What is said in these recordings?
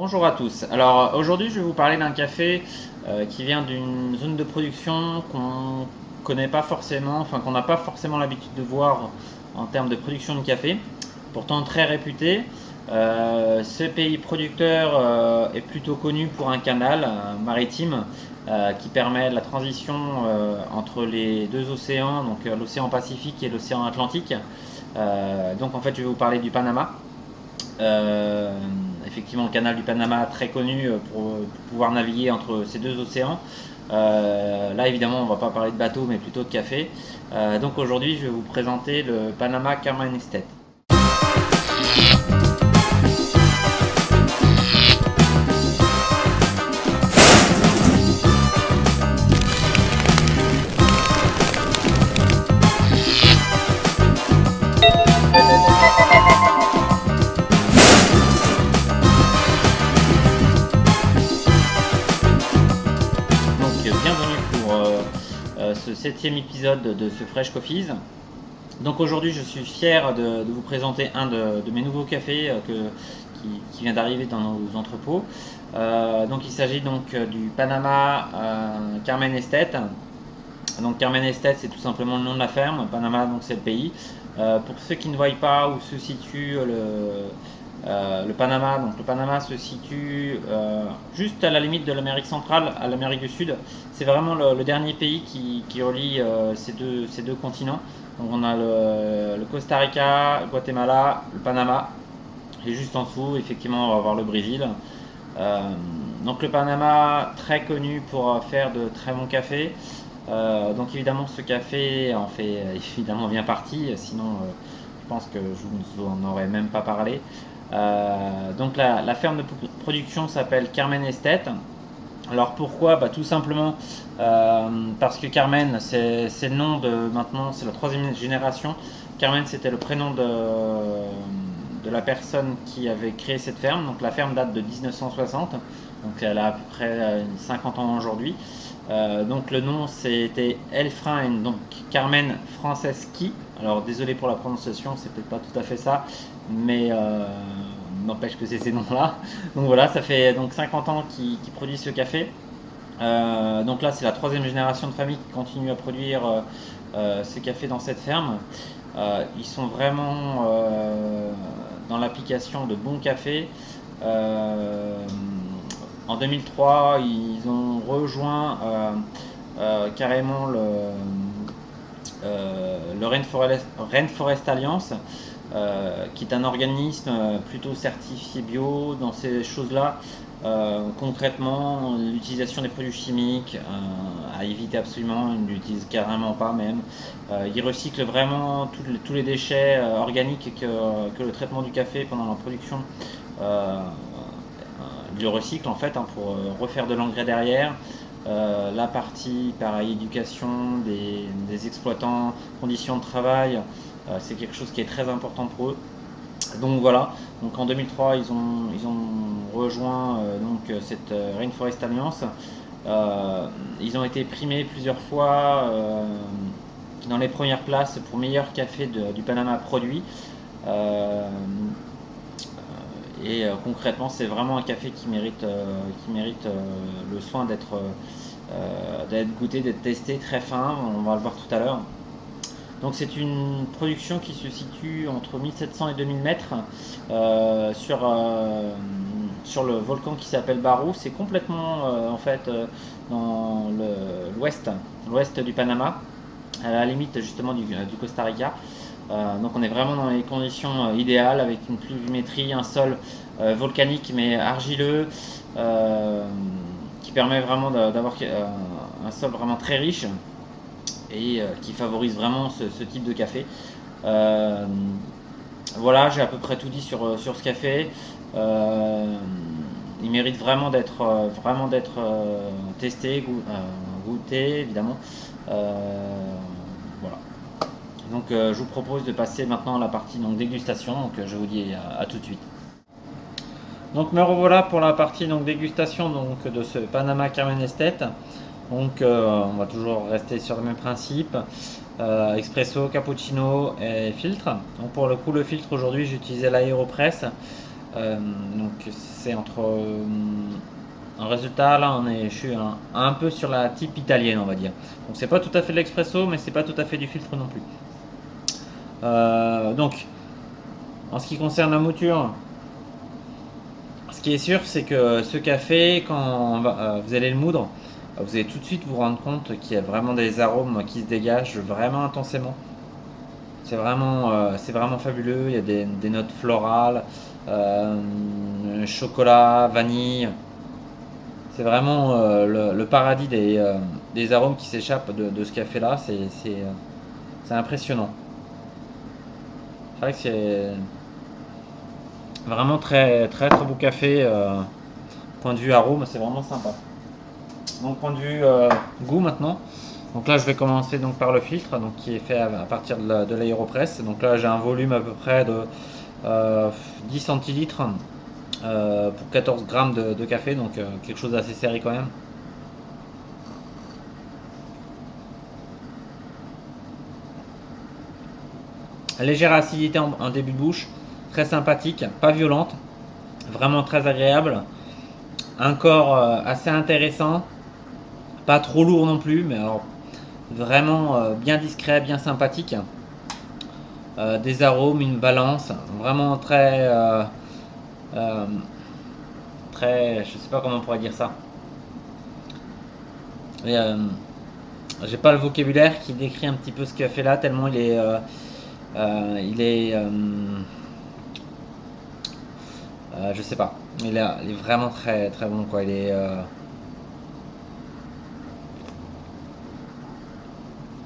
Bonjour à tous. Alors aujourd'hui, je vais vous parler d'un café qui vient d'une zone de production qu'on connaît pas forcément, enfin qu'on n'a pas forcément l'habitude de voir en termes de production de café, pourtant très réputé. Ce pays producteur est plutôt connu pour un canal maritime qui permet la transition entre les deux océans, donc l'océan Pacifique et l'océan Atlantique. Donc en fait, je vais vous parler du Panama. Euh, Effectivement, le canal du Panama très connu pour pouvoir naviguer entre ces deux océans. Là, évidemment, on ne va pas parler de bateau, mais plutôt de café. Donc aujourd'hui, je vais vous présenter le Panama Carmen Estate. Donc, bienvenue pour ce septième épisode de ce Fresh Coffees. Donc aujourd'hui, je suis fier de vous présenter un de mes nouveaux cafés qui vient d'arriver dans nos entrepôts. Donc il s'agit donc du Panama Carmen Estate. Donc Carmen Estate, c'est tout simplement le nom de la ferme. Panama, donc c'est le pays. Pour ceux qui ne voient pas où se situe le Panama, donc le Panama se situe juste à la limite de l'Amérique centrale à l'Amérique du Sud. C'est vraiment le dernier pays qui relie ces deux continents. Donc on a le Costa Rica, le Guatemala, le Panama. Et juste en dessous, effectivement, on va voir le Brésil. Euh, donc le Panama, très connu pour faire de très bons cafés. Donc évidemment, ce café en fait évidemment bien partie. Sinon, je pense que je vous en aurais même pas parlé. Donc la ferme de production s'appelle Carmen Estate. Alors pourquoi? Tout simplement parce que Carmen, c'est le nom de maintenant, c'est la troisième génération. Carmen, c'était le prénom de la personne qui avait créé cette ferme. Donc la ferme date de 1960, donc elle a à peu près 50 ans aujourd'hui. Donc le nom c'était Elfrain, donc Carmen Franceschi. Alors désolé pour la prononciation, c'est peut-être pas tout à fait ça, mais n'empêche que c'est ces noms-là. Donc voilà, ça fait donc 50 ans qu'ils produisent ce café. Donc là, c'est la troisième génération de famille qui continue à produire ce café dans cette ferme. Ils sont vraiment dans l'application de bons cafés. En 2003, ils ont rejoint carrément le Rainforest Alliance, qui est un organisme plutôt certifié bio dans ces choses-là. Concrètement, l'utilisation des produits chimiques, à éviter absolument, ils ne l'utilisent carrément pas même. Ils recyclent vraiment tous les déchets organiques que le traitement du café pendant la production le recycle en fait, pour refaire de l'engrais derrière. La partie pareil éducation des exploitants, conditions de travail, c'est quelque chose qui est très important pour eux. Donc voilà, donc en 2003 ils ont rejoint cette Rainforest Alliance. Ils ont été primés plusieurs fois dans les premières places pour meilleur café du Panama produit. Concrètement, c'est vraiment un café qui mérite le soin d'être goûté, d'être testé, très fin, on va le voir tout à l'heure. Donc c'est une production qui se situe entre 1700 et 2000 mètres sur le volcan qui s'appelle Barú. C'est complètement en fait dans l'ouest du Panama, à la limite justement du Costa Rica. Donc on est vraiment dans les conditions idéales avec une pluviométrie, un sol volcanique mais argileux qui permet vraiment d'avoir un sol vraiment très riche et qui favorise vraiment ce type de café. Voilà, j'ai à peu près tout dit sur ce café. Il mérite vraiment d'être testé, goûté évidemment. Voilà. Donc je vous propose de passer maintenant à la partie donc, dégustation. Donc je vous dis à tout de suite. Donc me revoilà pour la partie donc, dégustation donc, de ce Panama Carmen Estate. Donc on va toujours rester sur le même principe. Expresso, cappuccino et filtre. Donc pour le coup le filtre aujourd'hui j'ai utilisé l'Aeropress. Donc c'est entre un résultat là, je suis un peu sur la type italienne, on va dire. Donc c'est pas tout à fait de l'expresso, mais c'est pas tout à fait du filtre non plus. Donc en ce qui concerne la mouture, ce qui est sûr, c'est que ce café, quand vous allez le moudre, vous allez tout de suite vous rendre compte qu'il y a vraiment des arômes qui se dégagent vraiment intensément. C'est vraiment fabuleux. Il y a des notes florales, chocolat, vanille. C'est vraiment le paradis des arômes qui s'échappent de ce café-là. C'est impressionnant. C'est vrai que c'est vraiment très beau café. Point de vue arôme, c'est vraiment sympa. Donc point de vue goût maintenant. Donc là je vais commencer donc par le filtre, donc qui est fait à partir de l'aéropress. Donc là j'ai un volume à peu près de 10 centilitres pour 14 grammes de café, donc quelque chose d'assez serré quand même. Légère acidité en début de bouche, très sympathique, pas violente, vraiment très agréable. Un corps assez intéressant, pas trop lourd non plus, mais alors vraiment bien discret, bien sympathique. Des arômes, une balance, vraiment euh, très, je sais pas comment on pourrait dire ça. Et, j'ai pas le vocabulaire qui décrit un petit peu ce café là, tellement il est, je sais pas, il est vraiment très bon quoi. Il est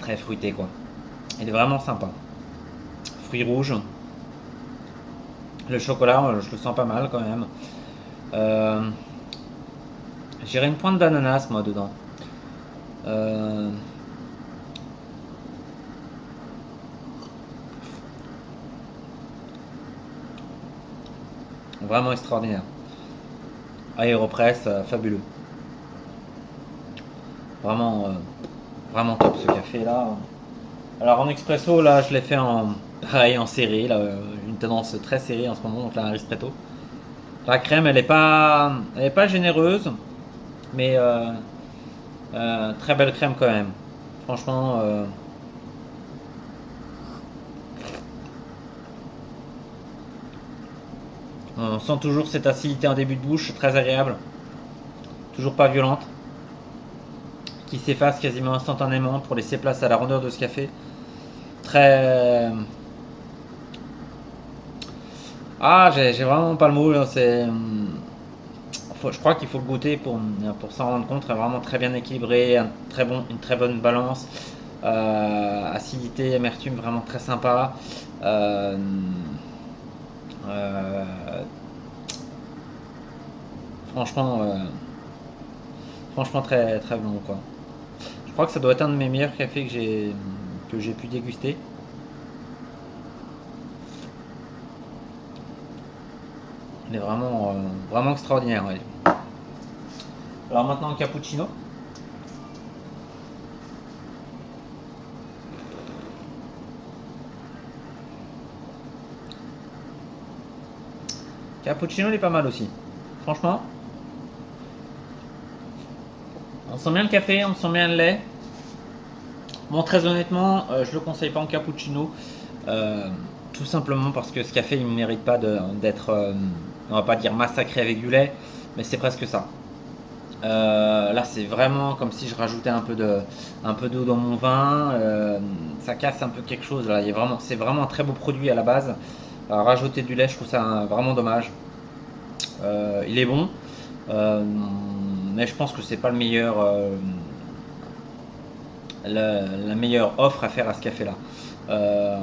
très fruité quoi. Il est vraiment sympa. Fruits rouges, le chocolat, je le sens pas mal quand même. Euh, J'irais une pointe d'ananas moi dedans. Euh, Vraiment extraordinaire. Aéropress, fabuleux. Vraiment, vraiment top ce café là. Alors en expresso là, je l'ai fait en pareil en série. Là, une tendance très serrée en ce moment, donc là un ristretto. La crème, elle est pas généreuse, mais très belle crème quand même. Franchement, on sent toujours cette acidité en début de bouche, très agréable, toujours pas violente, qui s'efface quasiment instantanément pour laisser place à la rondeur de ce café. Très. Ah, j'ai vraiment pas le mot. Là, je crois qu'il faut le goûter pour s'en rendre compte. Vraiment très bien équilibré, une très bonne balance. Acidité, amertume, vraiment très sympa. Euh, euh, franchement, franchement très bon quoi. Je crois que ça doit être un de mes meilleurs cafés que j'ai pu déguster. Il est vraiment extraordinaire. Ouais. Alors maintenant un cappuccino. Cappuccino il est pas mal aussi. Franchement, on sent bien le café, on sent bien le lait. Bon, très honnêtement, je le conseille pas en cappuccino. euh, Tout simplement parce que ce café il ne mérite pas d'être, on va pas dire massacré avec du lait, mais c'est presque ça. Là, c'est vraiment comme si je rajoutais un peu d'eau dans mon vin. Ça casse un peu quelque chose. Là, c'est vraiment un très beau produit à la base. Rajouter du lait, je trouve ça vraiment dommage. Il est bon, euh, mais je pense que c'est pas la meilleure offre à faire à ce café-là.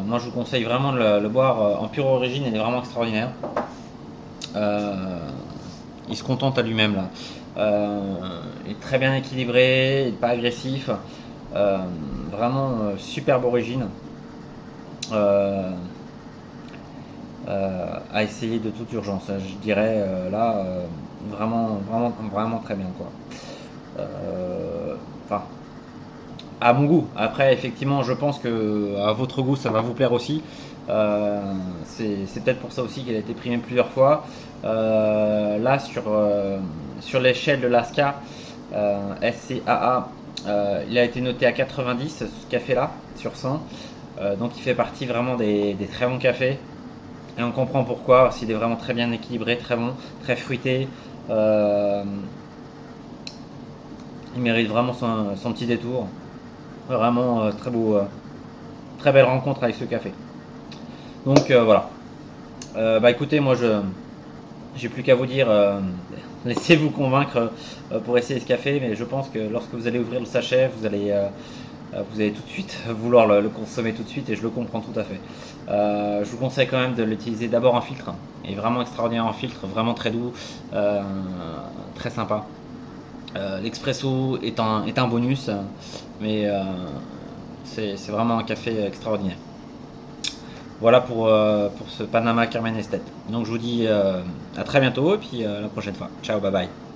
Moi, je vous conseille vraiment de le boire en pure origine. Il est vraiment extraordinaire. Euh, il se contente à lui-même là. Il est très bien équilibré, il n'est pas agressif. Euh, Vraiment superbe origine. Euh, à essayer de toute urgence. Je dirais là vraiment très bien quoi. Enfin, à mon goût. Après, effectivement, je pense que à votre goût, ça va vous plaire aussi. C'est peut-être pour ça aussi qu'elle a été primée plusieurs fois. Là, sur l'échelle de l'ASCA, SCAA, il a été noté à 90, ce café-là, sur 100. Donc il fait partie vraiment des très bons cafés. Et on comprend pourquoi, parce qu'il est vraiment très bien équilibré, très bon, très fruité. Euh, il mérite vraiment son petit détour. Vraiment très beau, très belle rencontre avec ce café. Donc voilà. Bah écoutez, moi je j'ai plus qu'à vous dire, laissez-vous convaincre pour essayer ce café, mais je pense que lorsque vous allez ouvrir le sachet, vous allez tout de suite vouloir le consommer tout de suite, et je le comprends tout à fait. Je vous conseille quand même de l'utiliser d'abord en filtre, et vraiment extraordinaire en filtre, vraiment très doux, très sympa. L'expresso est un bonus, mais c'est vraiment un café extraordinaire. Voilà pour ce Panama Carmen Estate. Donc je vous dis à très bientôt et puis la prochaine fois. Ciao, bye bye.